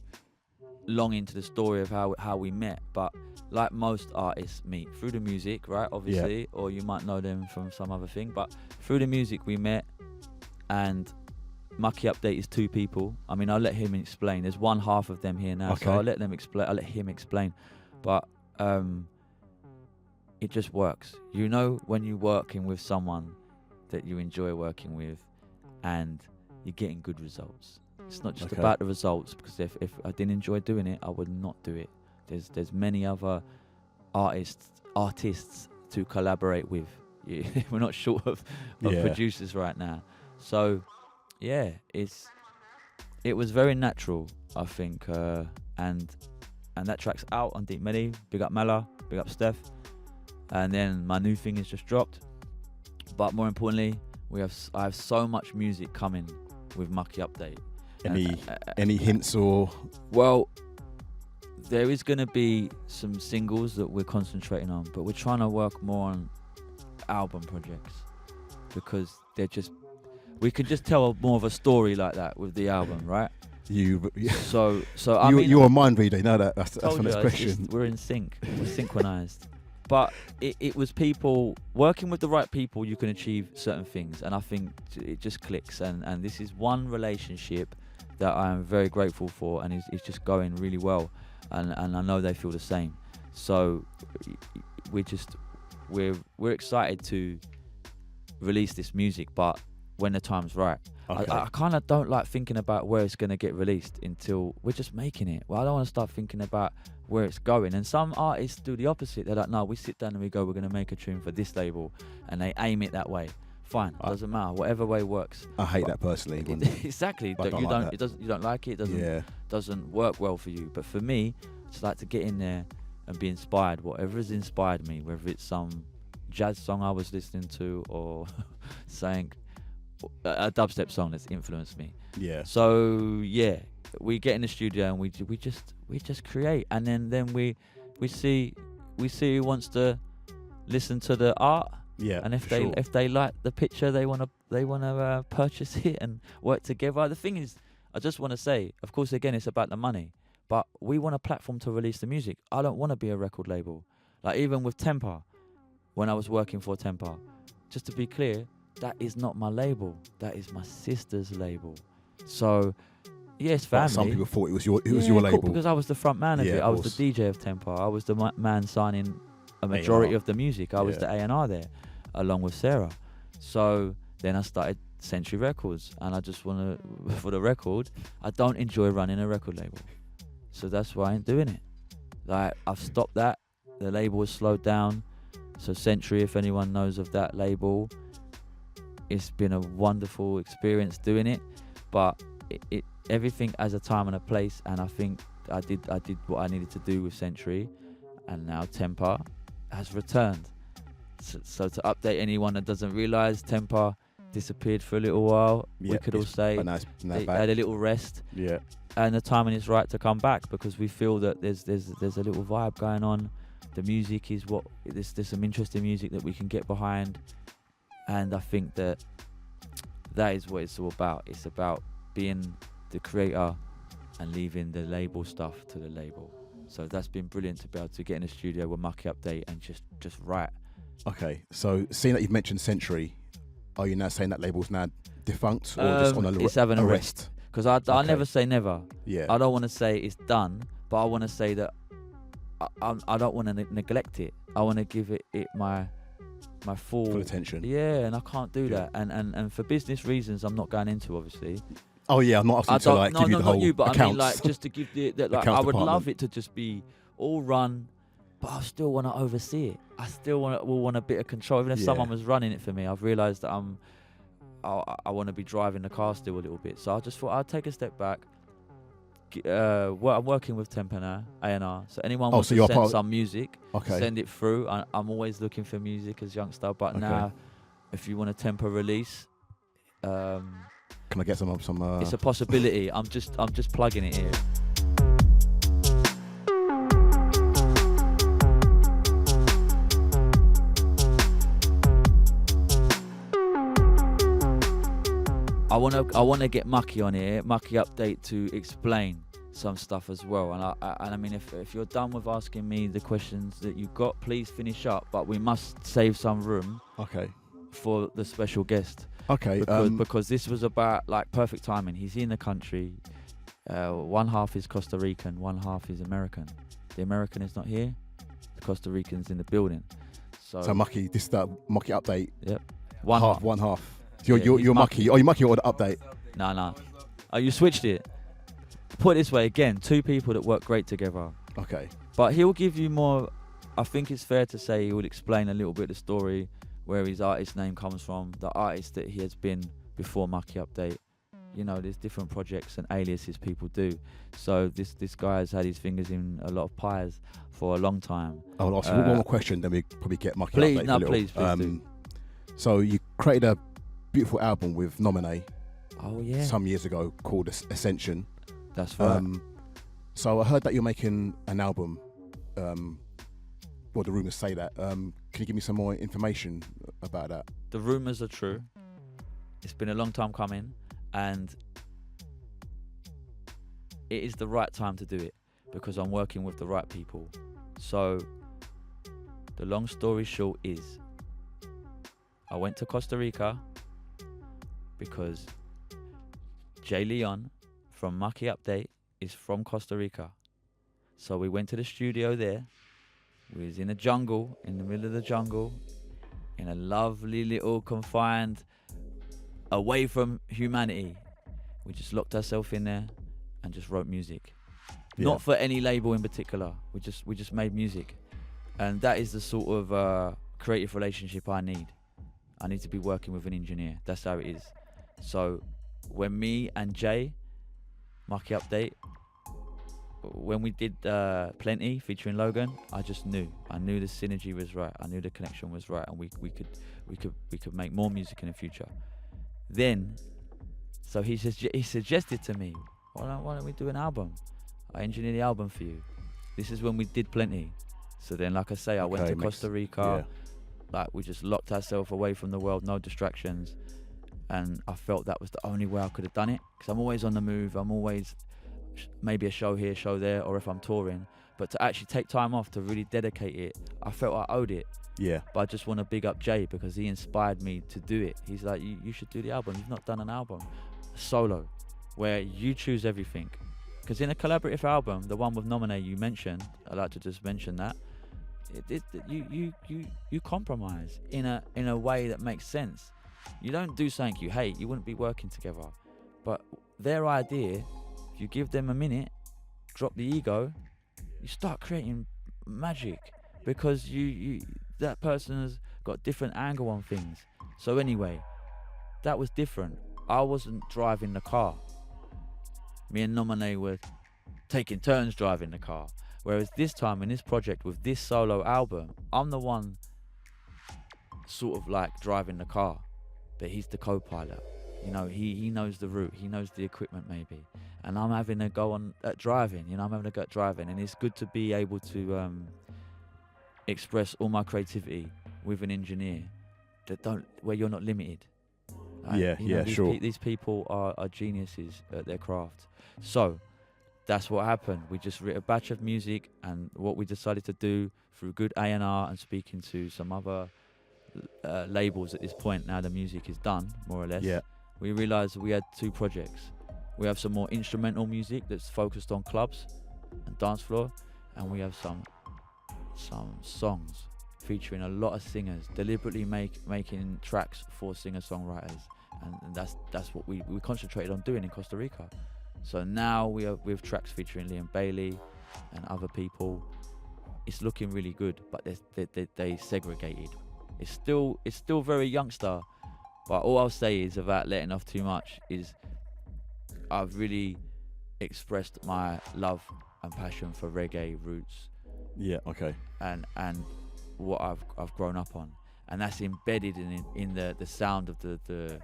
long into the story of how we met, but like most artists meet through the music, right? Obviously, or you might know them from some other thing, but through the music we met. And Mucky Update is two people. I mean, I'll let him explain. There's one half of them here now, so I'll let him explain. But it just works. You know, when you're working with someone that you enjoy working with, and you're getting good results. It's not just about the results, because if I didn't enjoy doing it, I would not do it. There's many other artists to collaborate with. We're not short of producers right now. So yeah, it was very natural, I think, and that track's out on Deep Melly. Big up Mala, big up Steph. And then my new thing is just dropped. But more importantly, I have so much music coming with Mucky Update. Any hints or? Well, there is going to be some singles that we're concentrating on, but we're trying to work more on album projects, because we could just tell more of a story like that with the album, right? So I mean, you're a mind reader, you know that. That's the next question. We're in sync. We're synchronized. But it was people working with the right people. You can achieve certain things, and I think it just clicks. And this is one relationship that I am very grateful for, and it's just going really well. And I know they feel the same. So we're excited to release this music, but when the time's right. Okay. I kind of don't like thinking about where it's going to get released until we're just making it. Well, I don't want to start thinking about where it's going. And some artists do the opposite. They're like, no, we sit down and we go, we're going to make a tune for this label, and they aim it that way. Fine, doesn't matter. Whatever way works. I hate that personally. Exactly. You don't like it. It doesn't work well for you. But for me, I just like to get in there and be inspired. Whatever has inspired me, whether it's some jazz song I was listening to or saying a dubstep song that's influenced me. Yeah. So yeah, we get in the studio and we just create, and then we see who wants to listen to the art. Yeah. And if they like the picture, they wanna purchase it and work together. The thing is, I just want to say, of course, again, it's about the money, but we want a platform to release the music. I don't want to be a record label. Like even with Tempa, when I was working for Tempa, just to be clear, that is not my label. That is my sister's label. So, yes, family. Some people thought it was your label. Because I was the front man of it. I was the DJ of Tempa. I was the man signing a majority of the music. I was the A&R there, along with Sarah. So then I started Century Records, and I just want to, for the record, I don't enjoy running a record label. So that's why I ain't doing it. Like, I've stopped that. The label has slowed down. So Century, if anyone knows of that label, it's been a wonderful experience doing it, but everything has a time and a place, and I think I did what I needed to do with Century, and now Tempa has returned. So to update anyone that doesn't realise, Tempa disappeared for a little while. We could all say they had a little rest. Yeah. And the timing is right to come back, because we feel that there's a little vibe going on. The music is there's some interesting music that we can get behind. And I think that is what it's all about. It's about being the creator and leaving the label stuff to the label. So that's been brilliant to be able to get in the studio with Mucky Update and just write. Okay, so seeing that you've mentioned Century, are you now saying that label's now defunct, or just on it's having a rest? Because I never say never. Yeah. I don't want to say it's done, but I want to say that I don't want to neglect it. I want to give it my full attention. Yeah, and I can't do that. And for business reasons, I'm not going into, obviously. Oh yeah, I'm not asking to give you the whole accounts. But I mean, like, just to give I would love it to just be all run, but I still want to oversee it. I still want a bit of control. Even if someone was running it for me, I've realised that I want to be driving the car still a little bit. So I just thought I'd take a step back. I'm working with Tempa now, A&R. So anyone wants to send some music, send it through. I'm always looking for music as Youngsta, but now, if you want a Tempa release, can I get some? It's a possibility. I'm just plugging it here. I wanna get Mucky on here, Mucky Update, to explain some stuff as well. And I mean, if you're done with asking me the questions that you've got, please finish up. But we must save some room. For the special guest. Because this was about like perfect timing. He's in the country. One half is Costa Rican, one half is American. The American is not here. The Costa Rican's in the building. So Mucky, this is the Mucky update. Yep. One half. So Yeah, you're Mucky. Oh, you Mucky or the update? No. Oh, you switched it. Put it this way again, two people that work great together. Okay. But he'll give you more. I think it's fair to say he will explain a little bit of the story, where his artist name comes from, the artist that he has been before Mucky Update. You know, there's different projects and aliases people do. So this guy has had his fingers in a lot of pies for a long time. I'll ask you one more question, then we probably get Mucky Please, Update. no, for a please little. do. So you created a beautiful album with Nominee Oh yeah, some years ago called Ascension. that's right. So I heard that you're making an album. Well, the rumours say that. Can you give me some more information about that? The rumours are true. It's been a long time coming, and it is the right time to do it because I'm working with the right people. So the long story short is I went to Costa Rica because Jay Leon from Mucky Update is from Costa Rica. So we went to the studio there. We was in a jungle, in the middle of the jungle, in a lovely little confined, away from humanity. We just locked ourselves in there and just wrote music. Yeah. Not for any label in particular. We just made music. And that is the sort of creative relationship I need. I need to be working with an engineer. That's how it is. So when me and Jay, Mucky Update, when we did Plenty featuring Logan, I just knew. I knew the synergy was right. I knew the connection was right, and we could make more music in the future. Then, so he suggested to me, why don't we do an album? I engineer the album for you. This is when we did Plenty. So then, like I say, I went to Costa Rica. Like we just locked ourselves away from the world, no distractions, and I felt that was the only way I could have done it. Because I'm always on the move. I'm always maybe a show here, show there, or if I'm touring. But to actually take time off to really dedicate it, I felt I owed it. Yeah. But I just want to big up Jay because he inspired me to do it. He's like, you should do the album. You've not done an album, solo, where you choose everything. Because in a collaborative album, the one with Nominee you mentioned, I'd like to just mention that, you compromise in a way that makes sense. You don't do something you hate. You wouldn't be working together. But their idea, if you give them a minute, drop the ego, you start creating magic because you that person has got different angle on things. So anyway, that was different. I wasn't driving the car. Me and Nominee were taking turns driving the car. Whereas this time in this project with this solo album, I'm the one sort of like driving the car, but he's the co-pilot. You know, he knows the route, he knows the equipment maybe, and I'm having a go on at driving. You know, I'm having a go at driving, and it's good to be able to express all my creativity with an engineer where you're not limited. These people are geniuses at their craft. So that's what happened. We just wrote a batch of music, and what we decided to do through good A&R and speaking to some other labels at this point, now the music is done, more or less, we realised we had two projects. We have some more instrumental music that's focused on clubs and dance floor, and we have some songs featuring a lot of singers, deliberately making tracks for singer-songwriters, and that's what we concentrated on doing in Costa Rica. So now we have tracks featuring Liam Bailey and other people. It's looking really good, but they segregated. It's still very Youngsta, but all I'll say is, without letting off too much, is I've really expressed my love and passion for reggae roots. Yeah. Okay. And what I've grown up on, and that's embedded in the sound of the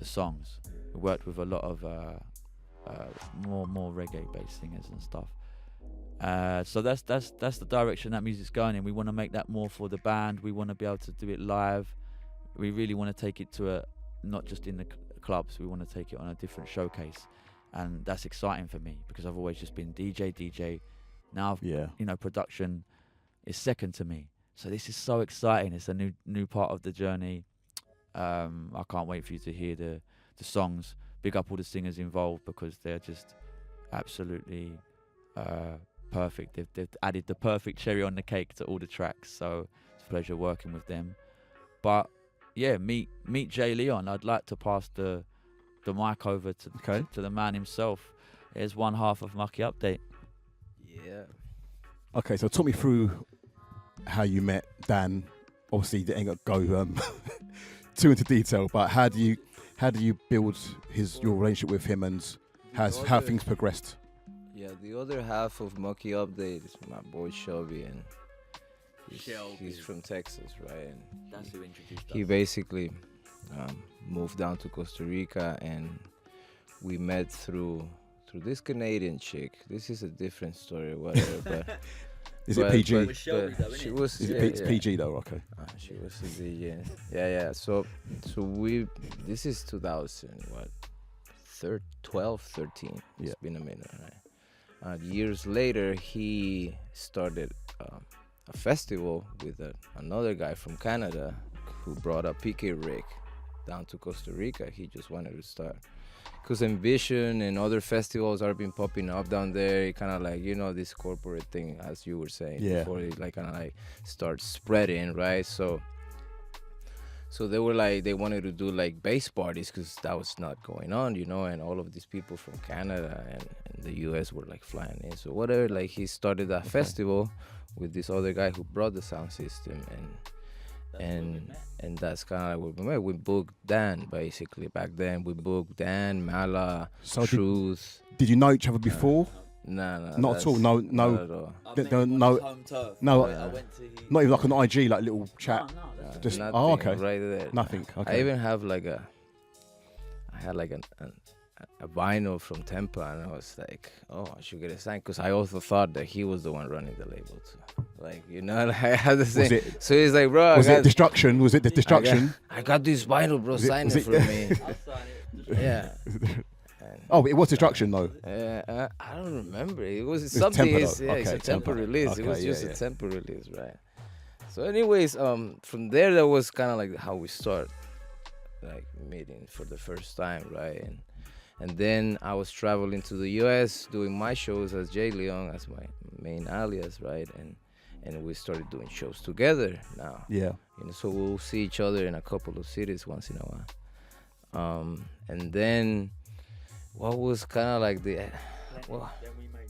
songs. We worked with a lot of more reggae based singers and stuff. So that's the direction that music's going in. We want to make that more for the band. We want to be able to do it live. We really want to take it to not just in the clubs. We want to take it on a different showcase, and that's exciting for me because I've always just been DJ. Now, production is second to me. So this is so exciting. It's a new part of the journey. I can't wait for you to hear the songs. Big up all the singers involved because they're just absolutely perfect. They've added the perfect cherry on the cake to all the tracks. So pleasure working with them. But yeah, meet Jay Leon. I'd like to pass the mic over to the man himself. Here's one half of Mucky Update. Yeah. Okay, so talk me through how you met Dan. Obviously, you ain't got to go too into detail, but how do you build your relationship with him, and how things progressed? Yeah, the other half of Mucky Update is my boy Shelby, and he's from Texas, right? And That's who introduced us. he basically moved down to Costa Rica, and we met through this Canadian chick. This is a different story, whatever. But Is it PG? But Shelby, though, she innit? was. Is Yeah, it yeah. PG though? Okay. She was a DJ. Yeah. So we. This is 2000. What? 12, 13. Yeah. It's been a minute, right? Years later, he started a festival with another guy from Canada who brought a PK rig down to Costa Rica. He just wanted to start. Because Ambition and other festivals are been popping up down there. Kind of like, this corporate thing, as you were saying before, it like kind of like starts spreading, right? So they were like, they wanted to do like bass parties because that was not going on, and all of these people from Canada and the US were like flying in. So whatever, like he started that festival with this other guy who brought the sound system, and that's kind of like where we met. We booked Dan basically back then. We booked Dan, Mala, So Truth. Did you know each other before? No, Not at all. No. not at all. I met No, him on no, his home turf. no, I went to his... Not even like an IG, like little chat. No, that's Just Nothing okay. right there. Nothing. Okay. I even have I had like a vinyl from Tempa, and I was like, oh, I should get a sign, because I also thought that he was the one running the label too. Like, like, I had the same. So he's like, bro, Was it Destruction? Was it the Destruction? I got this vinyl, bro. Sign it for me. I'll sign it. Yeah. Oh, it was Destruction though. I don't remember. It was It's something. Tempa, It's though. a Okay, Tempa Tempa. release. It Okay, was just yeah. a Tempa release, right? So, anyways, from there, that was kind of like how we start, like meeting for the first time, right? And then I was traveling to the US doing my shows as Jay Leon, as my main alias, right? And we started doing shows together now. Yeah. So we'll see each other in a couple of cities once in a while. And then what was kind of like well, Then we made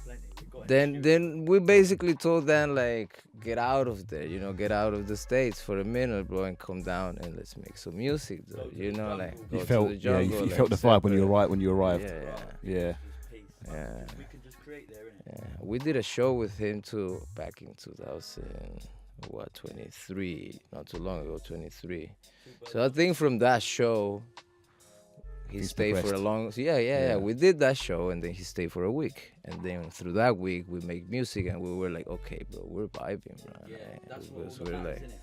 plenty. We got then we basically told Dan, like, get out of there, get out of the States for a minute, bro, and come down and let's make some music, though, like You go to felt the jungle, you like, felt the vibe when you separate. arrived. When you arrived. Yeah. Yeah. We can just create there, innit? Yeah, we did a show with him too back in 23, not too long ago, 23. So I think from that show, he He's stayed for a progressed. long. Yeah. We did that show, and then he stayed for a week, and then through that week we make music, and we were like, okay, bro, we're vibing, bro. Yeah, that's what Because all the we're bands, like, innit?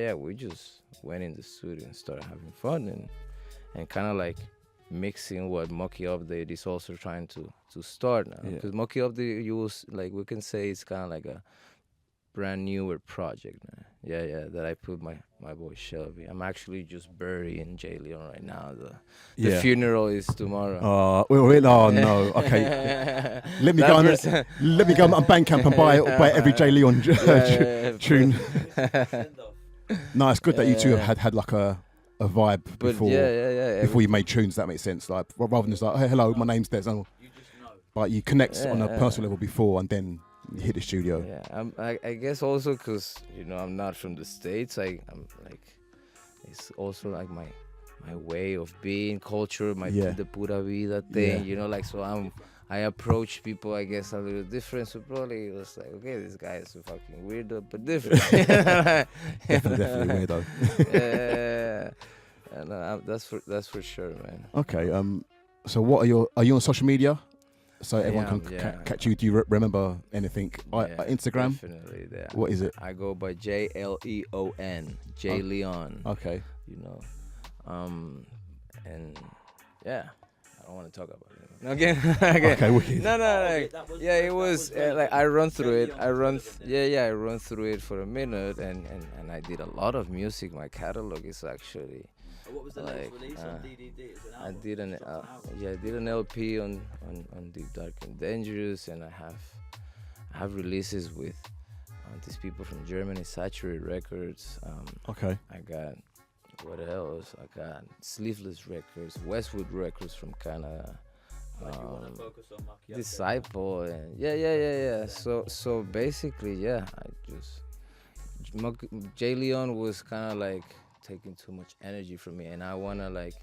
yeah, we just went in the studio and started having fun, and kind of like mixing what Mucky Update is also trying to start now. Yeah. Because Mucky Update, we can say it's kind of like a brand newer project now. Yeah, that I put my boy Shelby. I'm actually just burying Jay Leon right now. The funeral is tomorrow. Oh no. Okay. Let me go on Bandcamp and buy every Jay Leon tune. No, it's good that you two had like a vibe But before before you made tunes. That makes sense. Like rather than just like, hey, hello, my name's Des. Oh, You just know. but you connect on a personal level before, and then you hit the studio. Yeah, I guess also because I'm not from the States. I'm like, it's also like my way of being, culture, the pura vida thing. Like, so I approach people, I guess, a little different. So probably it was like, okay, this guy is a fucking weirdo, but different. Definitely weirdo. Yeah. And that's for sure, man. Okay. So what are you on social media? So everyone can catch you. Do you remember anything? Instagram? Definitely, yeah. What is it? I go by JLEON, Jay Leon. Okay. And yeah, I don't want to talk about it. Again. Okay, wicked. No. It was like I run through it. I run through it for a minute, and I did a lot of music. My catalog is actually. What was the next release on DDD? It's an I album. did I did an LP on Deep Dark and Dangerous, and I have releases with these people from Germany, Saturate Records. Okay. I got, what else? I got Sleeveless Records, Westwood Records from Canada. Disciple, and yeah. So basically, yeah, Jay Leon was kind of like taking too much energy from me, and I wanna, like,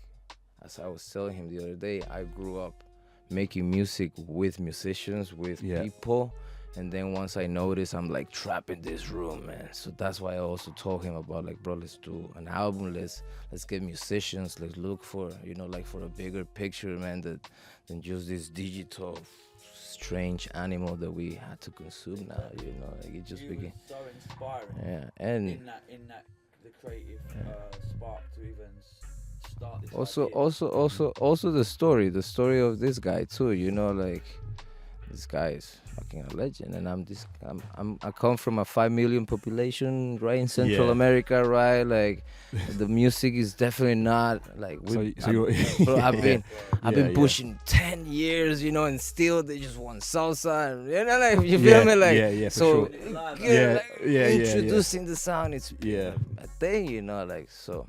as I was telling him the other day, I grew up making music with musicians, with people, and then once I noticed, I'm like trapped in this room, man. So that's why I also told him about, like, bro, let's do an album, let's get musicians, let's look for, you know, like, for a bigger picture, man, than just this digital strange animal that we had to consume now, you know, like, it just became so inspiring. Yeah, and in that the creative spark to even start this also the story of this guy too, you know, like, this guy is fucking a legend, and I come from a 5 million population, right, in Central America, right? Like, the music is definitely not like I've been pushing 10 years, you know, and still they just want salsa, and, you know, like, you feel me, like, so introducing the sound, it's a thing, you know, like, so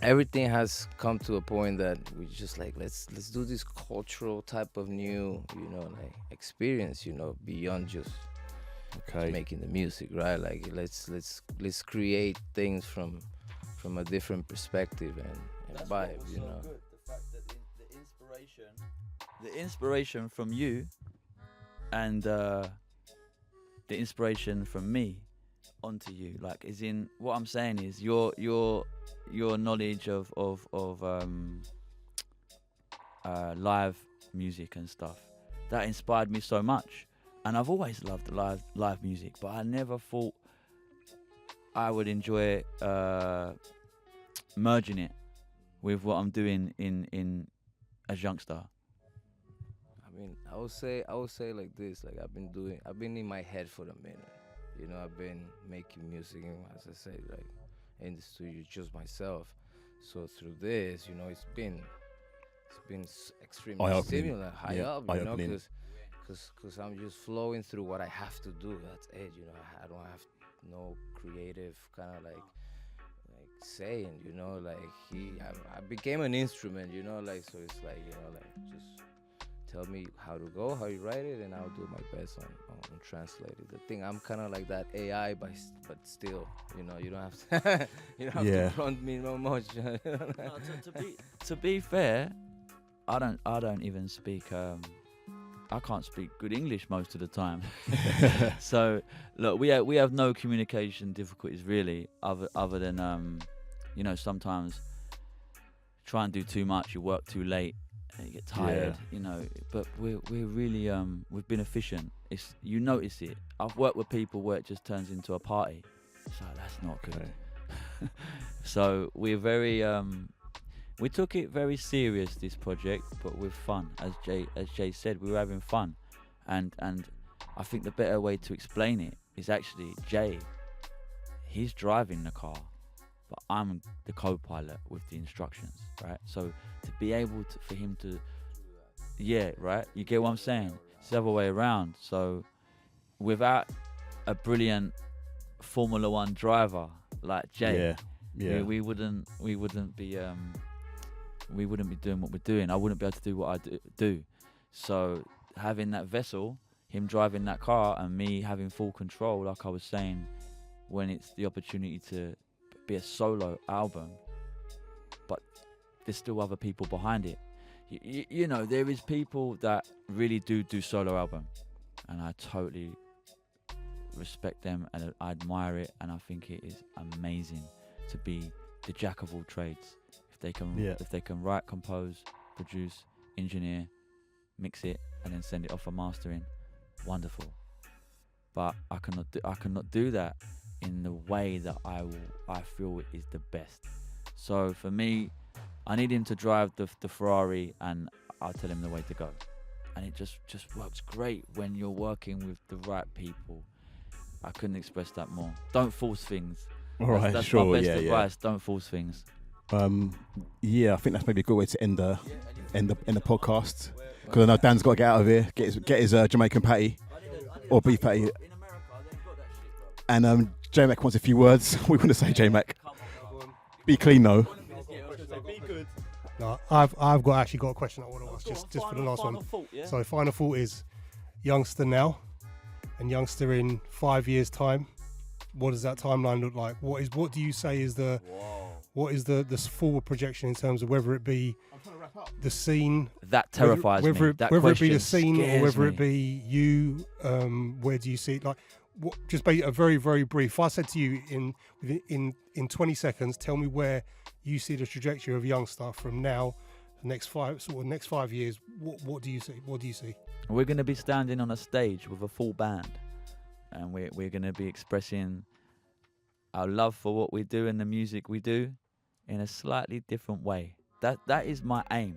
everything has come to a point that we just like, let's do this cultural type of new, you know, like, experience, you know, beyond just making the music, right? Like, let's create things from a different perspective and vibe, you know. Good. The fact that the inspiration from you and the inspiration from me onto you, like, is in what I'm saying is your knowledge of live music and stuff that inspired me so much, and I've always loved live music, but I never thought I would enjoy merging it with what I'm doing in as Youngsta. I mean, I would say like this, like, I've been in my head for a minute. You know, I've been making music, as I said, like, in the studio, just myself. So through this, you know, it's been extremely stimulant, high up, you know, because I'm just flowing through what I have to do. That's it, you know. I don't have no creative kind of like saying, you know, like, I became an instrument, you know, like, so it's like, you know, like, just tell me how to go, how you write it, and I'll do my best on translate it. The thing, I'm kind of like that AI, but still, you know, you don't have to, you don't have to prompt me no much. No, to be fair, I don't even speak. I can't speak good English most of the time. So look, we have no communication difficulties really, other than you know, sometimes try and do too much, you work too late. You get tired, you know, but we're really we've been efficient. It's, you notice it. I've worked with people where it just turns into a party, so that's not good. So we're very we took it very serious, this project, but with fun. As Jay said, we were having fun, and I think the better way to explain it is actually Jay. He's driving the car, but I'm the co-pilot with the instructions, right? So to be able to, for him to, right? You get what I'm saying? It's the other way around. So without a brilliant Formula One driver like Jay, we wouldn't be doing what we're doing. I wouldn't be able to do what I do. So having that vessel, him driving that car, and me having full control, like I was saying, when it's the opportunity to be a solo album, but there's still other people behind it. You know, there is people that really do solo album, and I totally respect them and I admire it, and I think it is amazing to be the jack of all trades. If they can write, compose, produce, engineer, mix it, and then send it off for mastering, wonderful. But I cannot do that in the way that I feel is the best. So for me, I need him to drive the Ferrari, and I'll tell him the way to go. And it just works great when you're working with the right people. I couldn't express that more. Don't force things. That's my best advice. Don't force things. I think that's maybe a good way to end the podcast, because I know Dan's got to get out of here, get his Jamaican patty or beef patty. And J-Mac wants a few words. We want to say, J-Mac. Be clean, though. No, I've actually got a question I want to ask just for the last one. So final thought is Youngsta now and Youngsta in 5 years' time. What does that timeline look like? What do you say is the forward projection in terms of whether it be the scene that terrifies me. Whether it be the scene or whether me. it be you, where do you see it? Like, just be a very, very brief. If I said to you in 20 seconds, tell me where you see the trajectory of Youngsta from now, the next 5 years. What do you see? What do you see? We're going to be standing on a stage with a full band, and we're going to be expressing our love for what we do and the music we do in a slightly different way. That is my aim.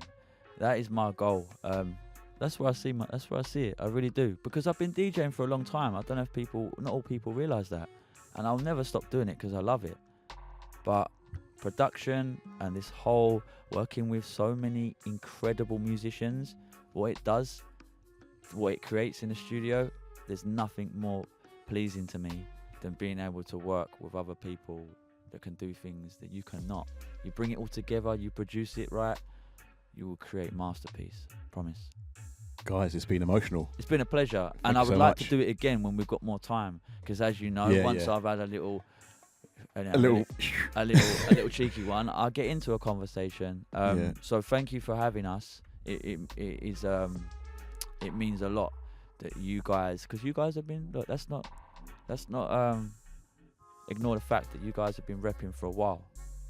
That is my goal. That's where I see it. I really do, because I've been DJing for a long time. I don't know if not all people realise that, and I'll never stop doing it because I love it. But production and this whole working with so many incredible musicians, what it creates in the studio, there's nothing more pleasing to me than being able to work with other people that can do things that you cannot. You bring it all together, you produce it right, you will create masterpiece. Promise. Guys, it's been emotional. It's been a pleasure, Thank and you I would so like much. to do it again when we've got more time. Because as you know, once I've had a little cheeky one, I get into a conversation. So thank you for having us. It means a lot that you guys, because you guys have been. Look, let's not ignore the fact that you guys have been repping for a while.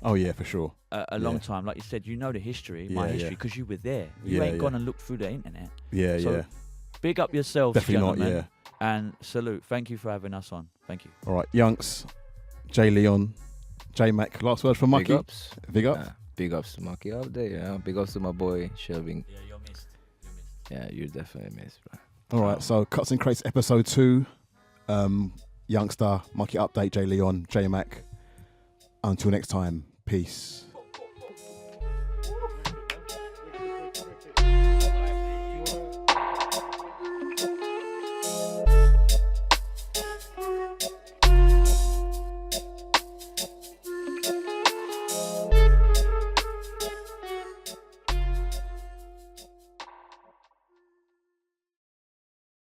Oh yeah, for sure. A long time, like you said, you know the history, my Yeah, history, because you were there. You ain't gone and looked through the internet. So big up yourselves, Definitely gentlemen. not. And salute. Thank you for having us on. Thank you. All right, Younks, J Leon, J Mac. Last words from Mucky. Big ups. Big up. Big ups to Mucky out there. Yeah. Big ups to my boy Shelvin. Yeah, you're missed. Yeah, you're definitely missed, bro. All right, so Cuts and Crates episode 2. Youngsta, Mucky update, J Leon, J Mac. Until next time, peace.